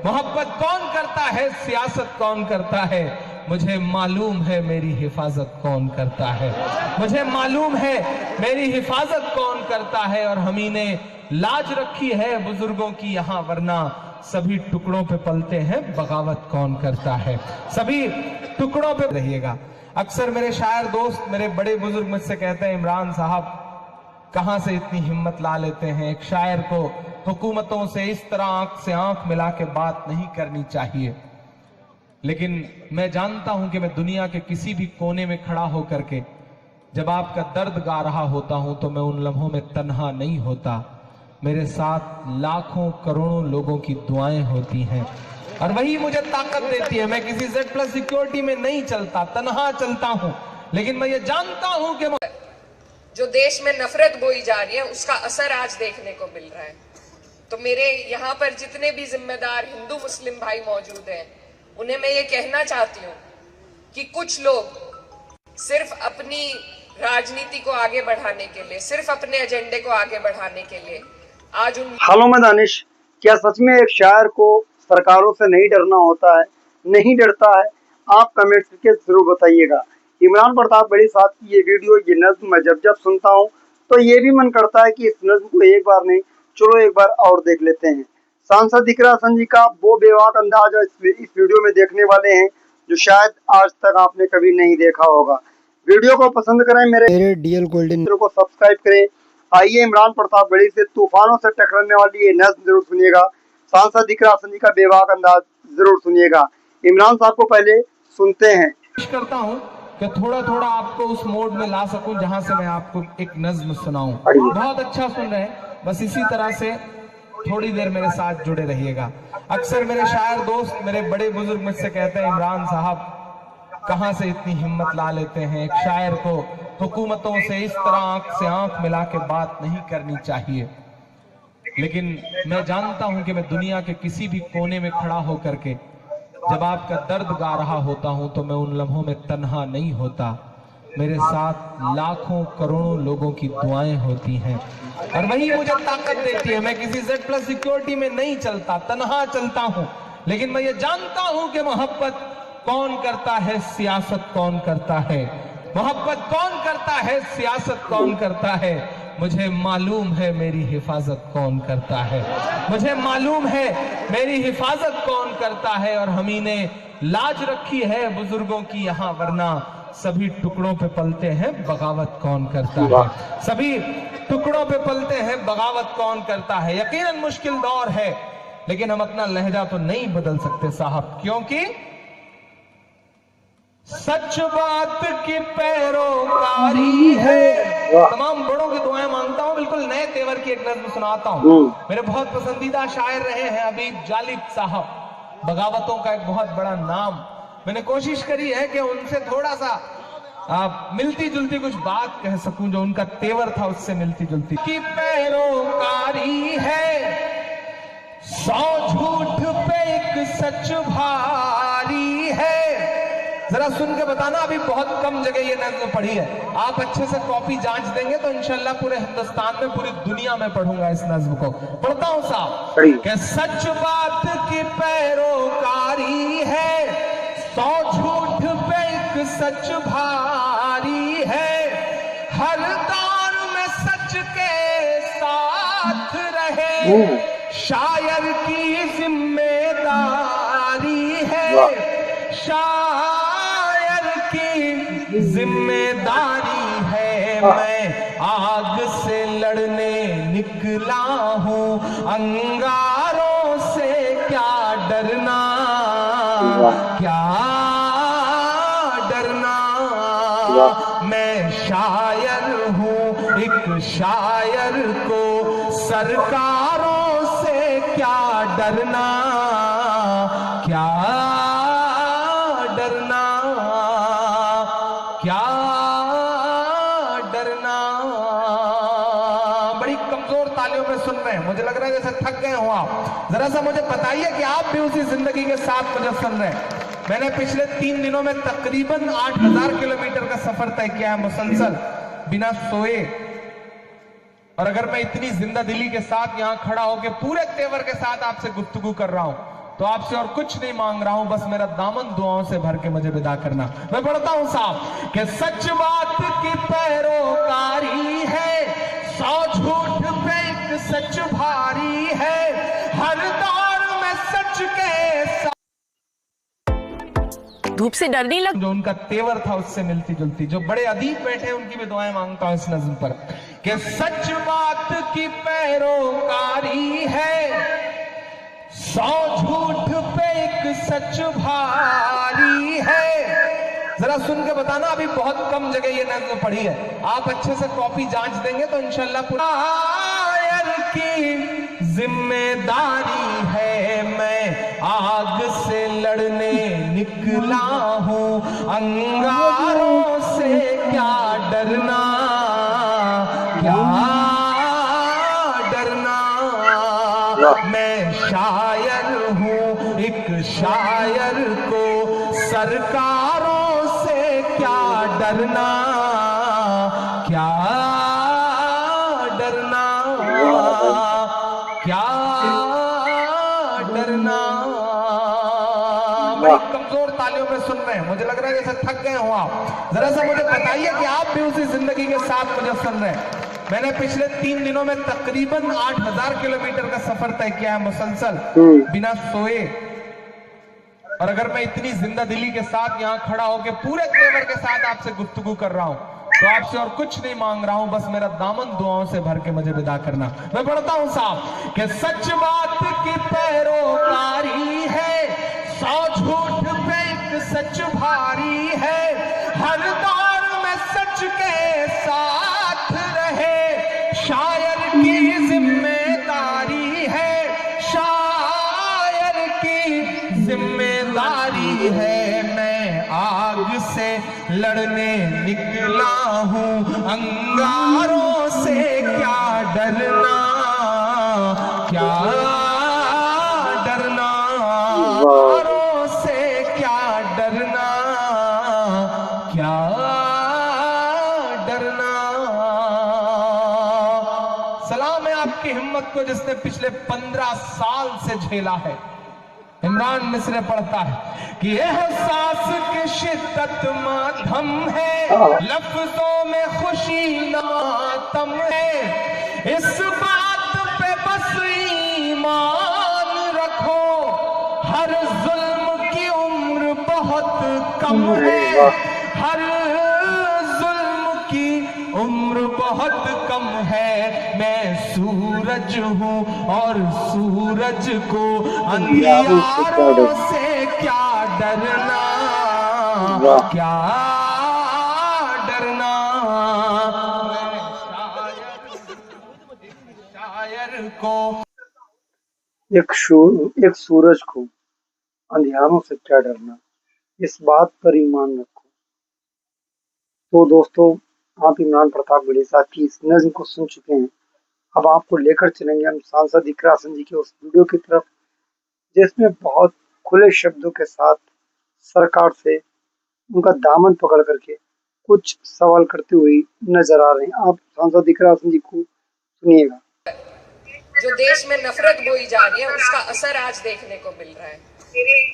मोहब्बत कौन करता है, सियासत कौन करता है, मुझे मालूम है मेरी हिफाजत कौन करता है, मुझे मालूम है मेरी हिफाजत कौन करता है। और हम ही ने लाज रखी है बुजुर्गों की यहाँ, वरना सभी टुकड़ों पे पलते हैं, बगावत कौन करता है। सभी टुकड़ों पे रहिएगा। अक्सर मेरे शायर दोस्त, मेरे बड़े बुजुर्ग मुझसे कहते हैं, इमरान साहब कहां से इतनी हिम्मत ला लेते हैं, एक शायर को हुकूमतों से इस तरह आंख से आंख मिला के बात नहीं करनी चाहिए। लेकिन मैं जानता हूं कि मैं दुनिया के किसी भी कोने में खड़ा होकर के जब आपका दर्द गा रहा होता हूं तो मैं उन लम्हों में तन्हा नहीं होता। मेरे साथ लाखों करोड़ों लोगों की दुआएं होती हैं और वही मुझे ताकत देती है। मैं किसी Z+ सिक्योरिटी में नहीं चलता, तन्हा चलता हूं, लेकिन मैं ये जानता हूं कि जो देश में नफरत बोई जा रही है उसका असर आज देखने को मिल रहा है। तो मेरे यहाँ पर जितने भी जिम्मेदार हिंदू मुस्लिम भाई मौजूद हैं, उन्हें मैं ये कहना चाहती हूँ कि कुछ लोग सिर्फ अपनी राजनीति को आगे बढ़ाने के लिए, सिर्फ अपने एजेंडे को आगे बढ़ाने के लिए आज उन हालों में दानिश, क्या सच में एक शायर को सरकारों से नहीं डरना होता है? नहीं डरता है? आप कमेंट्स करके जरूर बताइएगा। इमरान प्रताप बड़ी साहब की ये वीडियो, ये नज्म मैं जब सुनता हूँ तो ये भी मन करता है कि इस नज्म को एक बार नहीं, चलो एक बार और देख लेते हैं। सांसद इकरा हसन जी का वो बेबाक अंदाज इस वीडियो में देखने वाले हैं जो शायद आज तक आपने कभी नहीं देखा होगा। वीडियो को पसंद करें, मेरे DL गोल्डन को सब्सक्राइब करें। आइए इमरान प्रताप गढ़ी से तूफानों से टकराने वाली ये नज्म जरूर सुनिएगा। सांसद इकरा हसन जी का बेबाक अंदाज जरूर सुनिएगा। इमरान साहब को पहले सुनते हैं। कोशिश करता हूँ कि थोड़ा थोड़ा आपको उस मोड में ला सकूं जहां से मैं आपको एक नज्म सुनाऊं। बहुत अच्छा सुन रहे हैं, बस इसी तरह से थोड़ी देर मेरे साथ जुड़े रहिएगा। अक्सर मेरे शायर दोस्त, मेरे बड़े बुजुर्ग मुझसे कहते हैं, इमरान साहब कहां से इतनी हिम्मत ला लेते हैं, एक शायर को हुकूमतों से इस तरह आंख से आंख मिला के बात नहीं करनी चाहिए। लेकिन मैं जानता हूं कि मैं दुनिया के किसी भी कोने में खड़ा होकर के जब आपका दर्द गा रहा होता हूं तो मैं उन लम्हों में तन्हा नहीं होता। मेरे साथ लाखों करोड़ों लोगों की दुआएं होती हैं और वही मुझे ताकत देती है। मैं किसी Z+ सिक्योरिटी में नहीं चलता, तन्हा चलता हूं, लेकिन मैं ये जानता हूं कि मोहब्बत कौन करता है, सियासत कौन करता है, मोहब्बत कौन करता है, सियासत कौन करता है, मुझे मालूम है मेरी हिफाजत कौन करता है, मुझे मालूम है मेरी हिफाजत कौन करता है। और हम ही ने लाज रखी है बुजुर्गों की यहाँ, वरना सभी टुकड़ों पे पलते हैं, बगावत कौन करता है। सभी टुकड़ों पे पलते हैं, बगावत कौन करता है। यकीनन मुश्किल दौर है, लेकिन हम अपना लहजा तो नहीं बदल सकते साहब, क्योंकि सच बात की पैरोकारी है। तमाम बड़ों की दुआएं मांगता हूं, बिल्कुल नए तेवर की एक नज्म सुनाता हूं। मेरे बहुत पसंदीदा शायर रहे हैं हबीब जालिब साहब, बगावतों का एक बहुत बड़ा नाम। मैंने कोशिश करी है कि उनसे थोड़ा सा मिलती जुलती कुछ बात कह सकूं, जो उनका तेवर था उससे मिलती जुलती। की पैरोकारी है, 100 झूठ पे एक सच भारी है। जरा सुन के बताना, अभी बहुत कम जगह ये नज्म पढ़ी है। आप अच्छे से कॉपी जांच देंगे तो इंशाल्लाह पूरे हिंदुस्तान में, पूरी दुनिया में पढ़ूंगा इस नज्म को। पढ़ता हूं साहब कि सच बात की पैरोकारी है, 100 झूठ पे एक सच भारी है, हर दौर में सच के साथ रहे शायर की जिम्मेदारी है, शायर की जिम्मेदारी है। मैं आग से लड़ने निकला हूँ, अंगारों से क्या डरना, क्या डरना। मैं शायर हूँ, एक शायर को सरकारों से क्या डरना, क्या डरना, क्या डरना। बड़ी कमजोर तालियों में सुन रहे हैं, मुझे लग रहा है जैसे थक गए हो आप। जरा सा मुझे बताइए कि आप भी उसी जिंदगी के साथ मुझे सुन रहे हैं। मैंने पिछले 3 दिनों में तकरीबन 8000 किलोमीटर का सफर तय किया है मुसलसल, बिना सोए। और अगर मैं इतनी जिंदा दिली के साथ यहाँ खड़ा होकर पूरे तेवर के साथ आपसे गुफ्तगू कर रहा हूं तो आपसे और कुछ नहीं मांग रहा हूं, बस मेरा दामन दुआओं से भर के मुझे विदा करना। मैं पढ़ता हूं साहब कि सच बात की पैरोकारी है, 100 झूठ पे एक सच भारी है, हर दौर में सच के साथ। धूप से डर नहीं लग। जो उनका तेवर था उससे मिलती जुलती, जो बड़े अदीब बैठे हैं उनकी भी दुआएं मांगता हूं इस नज़्म पर कि सच बात की पैरोकारी है, 100 झूठ पे एक सच भारी है। जरा सुन के बताना, अभी बहुत कम जगह ये नज़्म पढ़ी है, आप अच्छे से कॉपी जांच देंगे तो इंशाल्लाह पूरा की जिम्मेदारी है, मैं आग से लड़ने निकला हूं, अंगारों से क्या डरना, क्या डरना, मैं शायर हूं एक शायर को सरकारों से क्या डरना, क्या डरना, क्या डरना। बड़ी कमजोर तालियों में सुन रहे हैं, मुझे लग रहा है जैसे थक गए हो आप। जरा सा मुझे बताइए कि आप भी उसी जिंदगी के साथ मुझे सुन रहे हैं। मैंने पिछले 3 दिनों में तकरीबन 8000 किलोमीटर का सफर तय किया है मुसलसल, बिना सोए। और अगर मैं इतनी जिंदा दिली के साथ यहाँ खड़ा होकर पूरे तेवर के साथ आपसे गुफ्तगू कर रहा हूँ, तो आपसे और कुछ नहीं मांग रहा हूं, बस मेरा दामन दुआओं से भर के मुझे विदा करना। मैं पढ़ता हूं साहब कि सच बात की पैरोकारी है, 100 झूठ पे एक सच भारी है, हर दौर में सच के साथ रहे, शायर की जिम्मेदारी है, शायर की जिम्मेदारी है, मैं आग से लड़ने निकला हूं, अंगारों से क्या डरना, क्या डरना, अंगारों से क्या डरना, क्या डरना। सलाम है आपकी हिम्मत को जिसने पिछले 15 साल से झेला है। इमरान मिस्र पढ़ता है कि एहसास की शिद्दत मातम है, लफ्जों में खुशी मातम है, इस बात पे बस ईमान रखो, हर जुल्म की उम्र बहुत कम है, हर जुल्म की उम्र बहुत कम है, मैं सूरज हूँ और सूरज को अंधियारों से क्या डरना, क्या डरना, शायर को एक सूरज को अंधियारों से क्या डरना, इस बात पर ईमान रखो। तो दोस्तों, आप इमरान प्रताप बड़ी साहब की इस नज़्म को सुन चुके हैं। अब आपको लेकर चलेंगे हम सांसद इकरा हसन जी के उस वीडियो की तरफ, जिसमें बहुत खुले शब्दों के साथ सरकार से उनका दामन पकड़ करके कुछ सवाल करते हुए नजर आ रहे हैं। आप सांसद इकरा हसन जी को सुनिएगा। जो देश में नफरत बोई जा रही है उसका असर आज देखने को मिल रहा है।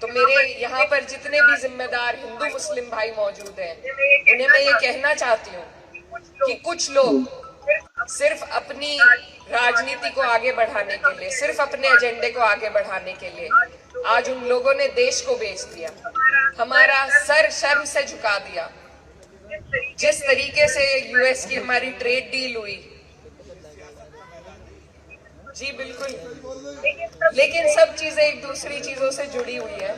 तो मेरे यहाँ पर जितने भी जिम्मेदार हिंदू मुस्लिम भाई मौजूद हैं, उन्हें मैं ये कहना चाहती हूँ कि कुछ लोग सिर्फ अपनी राजनीति को आगे बढ़ाने के लिए, सिर्फ अपने एजेंडे को आगे बढ़ाने के लिए आज उन लोगों ने देश को बेच दिया, हमारा सर शर्म से झुका दिया। जिस तरीके से यूएस की हमारी ट्रेड डील हुई, जी बिल्कुल, लेकिन सब चीजें एक दूसरी चीजों से जुड़ी हुई है।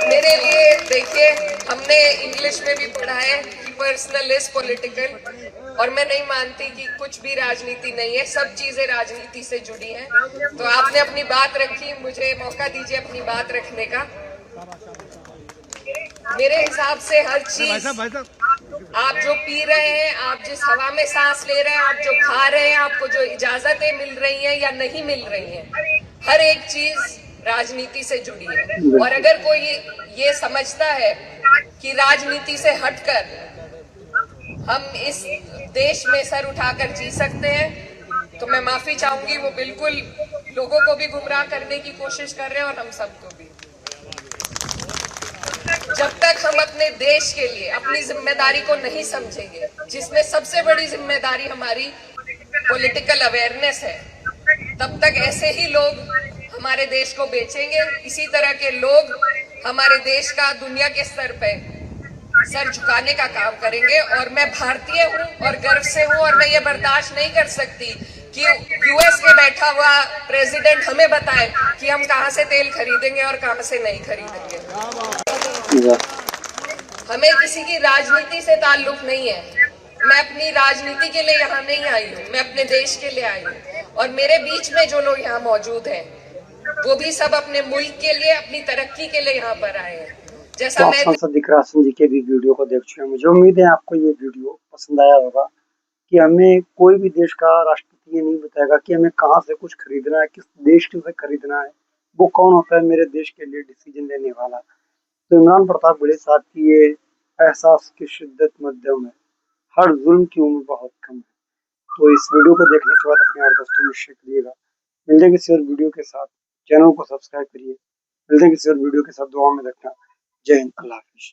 मेरे लिए देखिए, हमने इंग्लिश में भी पढ़ा है कि पर्सनल इज पॉलिटिकल, और मैं नहीं मानती कि कुछ भी राजनीति नहीं है, सब चीजें राजनीति से जुड़ी हैं। तो आपने अपनी बात रखी, मुझे मौका दीजिए अपनी बात रखने का। मेरे हिसाब से हर चीज, आप जो पी रहे हैं, आप जिस हवा में सांस ले रहे हैं, आप जो खा रहे हैं, आपको जो इजाजतें मिल रही हैं या नहीं मिल रही हैं, हर एक चीज राजनीति से जुड़ी है। और अगर कोई ये समझता है कि राजनीति से हटकर हम इस देश में सर उठाकर जी सकते हैं, तो मैं माफी चाहूंगी, वो बिल्कुल लोगों को भी गुमराह करने की कोशिश कर रहे हैं और हम सबको भी। जब तक हम अपने देश के लिए अपनी जिम्मेदारी को नहीं समझेंगे, जिसमें सबसे बड़ी जिम्मेदारी हमारी पॉलिटिकल अवेयरनेस है, तब तक ऐसे ही लोग हमारे देश को बेचेंगे। इसी तरह के लोग हमारे देश का दुनिया के स्तर पे सर झुकाने का काम करेंगे। और मैं भारतीय हूं और गर्व से हूं, और मैं ये बर्दाश्त नहीं कर सकती कि यूएस में बैठा हुआ प्रेसिडेंट हमें बताए कि हम कहां से तेल खरीदेंगे और कहां से नहीं खरीदेंगे। हमें किसी की राजनीति से ताल्लुक नहीं है। मैं अपनी राजनीति के लिए यहाँ नहीं आई हूँ, मैं अपने देश के लिए आई हूँ। और मेरे बीच में जो लोग यहाँ मौजूद हैं, वो भी सब अपने मुल्क के लिए, अपनी तरक्की के लिए यहाँ पर आए हैं। जैसा तो मैं सांसद दिकरासन जी के भी वीडियो को देख चुके हैं। मुझे उम्मीद है आपको ये वीडियो पसंद आया होगा कि हमें कोई भी देश का राष्ट्रपति ये नहीं बताएगा कि हमें कहाँ से कुछ खरीदना है, किस देश से खरीदना है, वो कौन होता है मेरे देश के लिए डिसीजन लेने वाला। तो इमरान प्रताप बड़े साहब की ये एहसास की शिद्दत मध्यम है, हर जुल्म की उम्र बहुत कम है। तो इस वीडियो को देखने के बाद अपने और दोस्तों में शेयर करिएगा। मिलते हैं किसी और वीडियो के साथ, चैनल को सब्सक्राइब करिए। मिलते हैं किसी और वीडियो के साथ, दुआ में रखना। जय हिंद, अल्लाह हाफिज़।